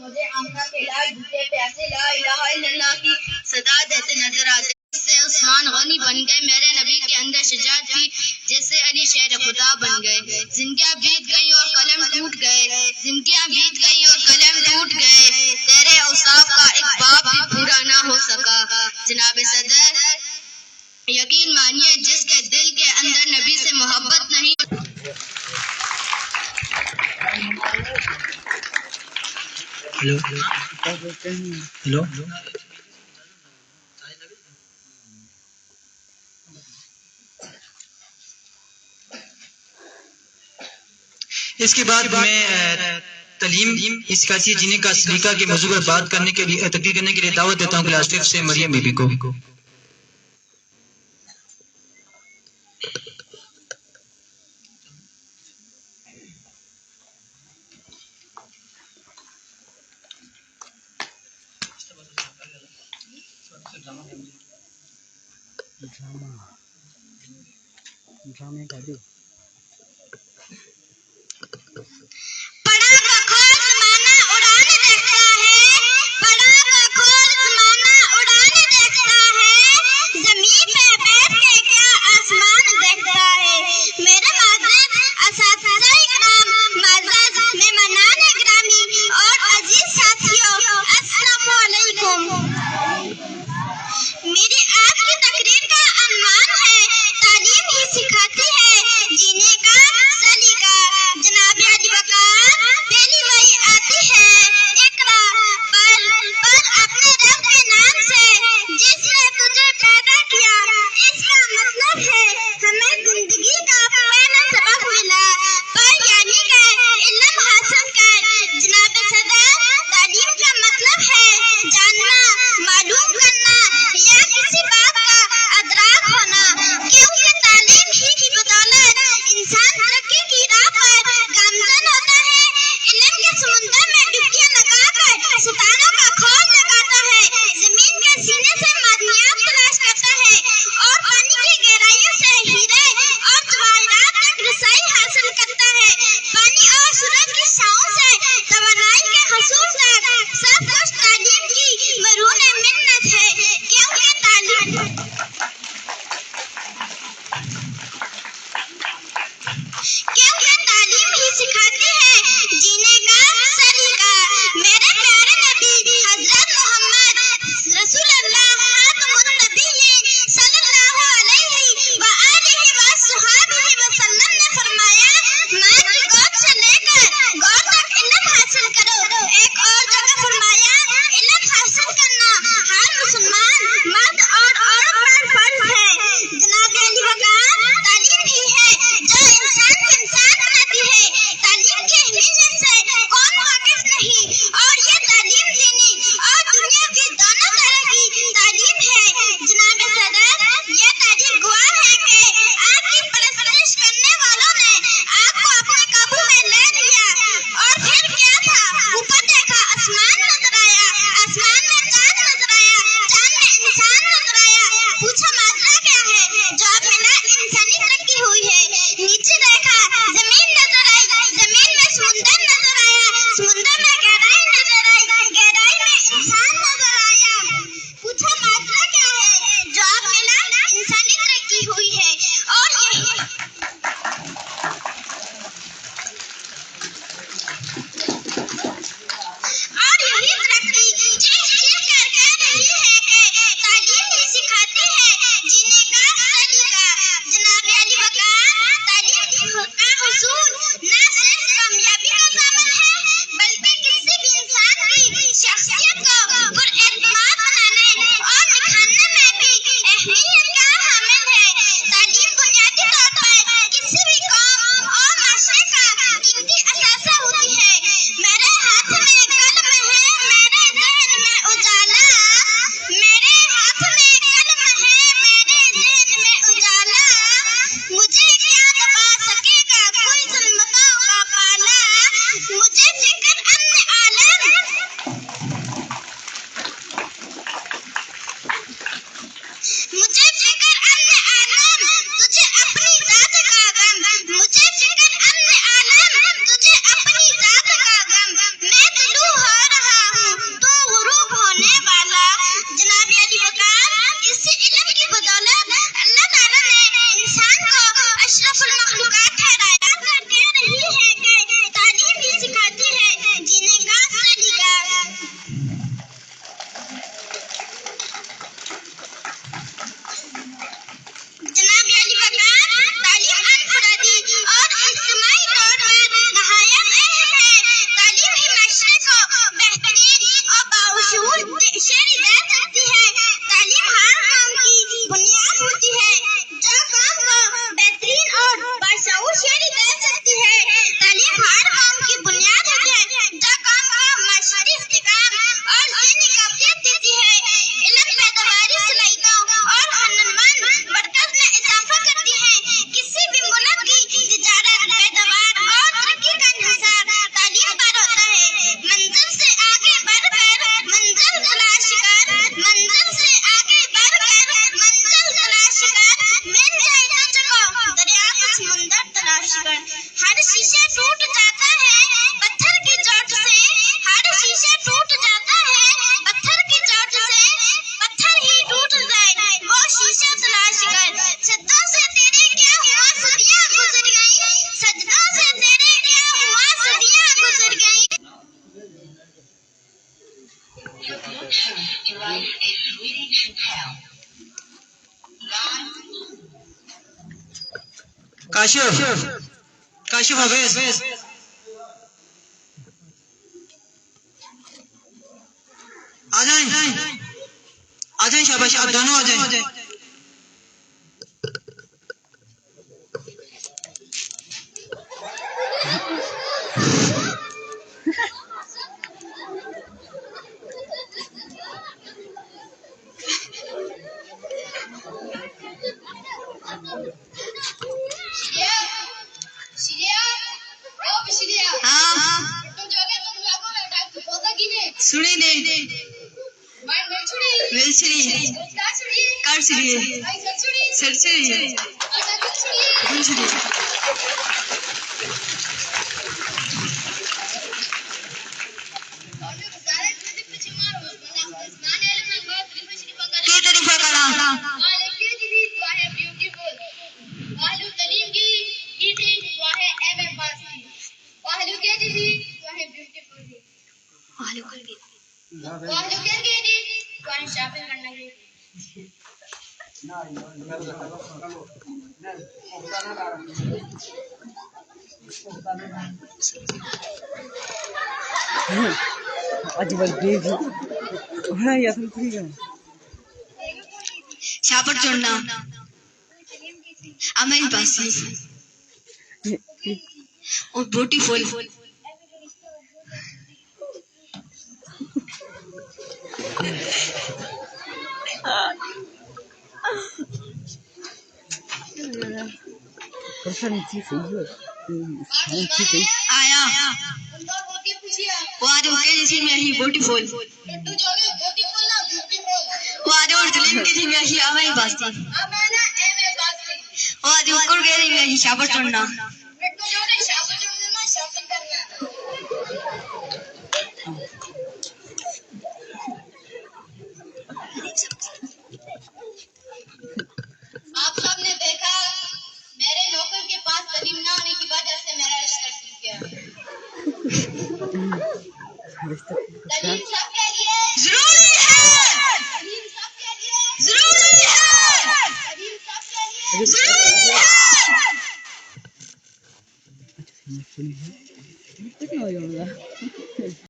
मुझे आमना के लाल भूखे प्यासे ला इलाहा इल्लल्लाह की सदा देते नजर आते। इससे उस्मान गनी बन गए, मेरे नबी के अंदर शजाअत थी जैसे अली शेर खुदा बन गए। जिनके बीत गई और कलम टूट गए, जिनके बीत गई और कलम टूट गए, तेरे औसाफ का एक बाप भी पूरा ना हो सका। जनाब सदर, यकीन मानिए जिसके दिल के अंदर नबी से मोहब्बत नहीं। हेलो हेलो इसके बाद मैं तलीम सियासी जीने का सलीका के मौजू पर बात करने के लिए तकरीर करने के लिए दावत देता हूँ क्लास 5 से मरियम बीबी को। ड्रामे का भी माशरे को बेहतरीन और बाशऊर शहरी दे सकती है। तालीम हर काम की बुनियाद होती है। जो काम को बेहतरीन और बाशऊर शहरी दे सकती है। तालीम हर काम की बुनियाद होती है। जो काम को माशरी इस्तेकाम और ज़हनी काबिलियत देती है। इल्म पैदावारी सलाहियतों और हुनरमंद बरकत में इजाफा करती है। किसी भी मुल्क की तिजारत, पैदावार और तरक्की का इंहिसार तालीम पर होता है। मंजिल से आगे बढ़कर मंजिल तलाश कर, मंजिल से आगे बढ़कर मंजिल तलाश कर, मिल जाए तुझको दरिया का समुंदर तलाश कर। हर शीशा टूट जाता है पत्थर की चोट से, हर शीशा टूट जाता है पत्थर की चोट से, पत्थर ही टूट जाए वो शीशा तलाश कर। सज्जों से तेरे क्या हुआ सदियां गुजर गई, सज्जों से तेरे क्या हुआ सदियां गुजर गई। काशिफ काशिफ हफीज आ जाएं शाबाश, आप दोनों आ जाएं। सुनी नहीं वेलछड़ी कारछड़ी सरछड़ी गुलछड़ी। के तरीफा करा शॉपिंग करना है। आज बर्थडे भी हाँ यार तुम फ्री हो शापर चढ़ना हमारी पास और ब्यूटीफुल आया वो आज उनके जैसी में ही ब्यूटीफुल वो आज और दिल्ली के जैसी में ही हमारी पास थी वो आज ऊपर के जैसी में ही शापर चढ़ना आप सबने देखा मेरे नौकर के पास तालीम ना होने की वजह से मेरा रिश्ता टूट गया। तालीम सबके लिए जरूरी है, तालीम सबके लिए जरूरी है, तालीम सबके लिए जरूरी है।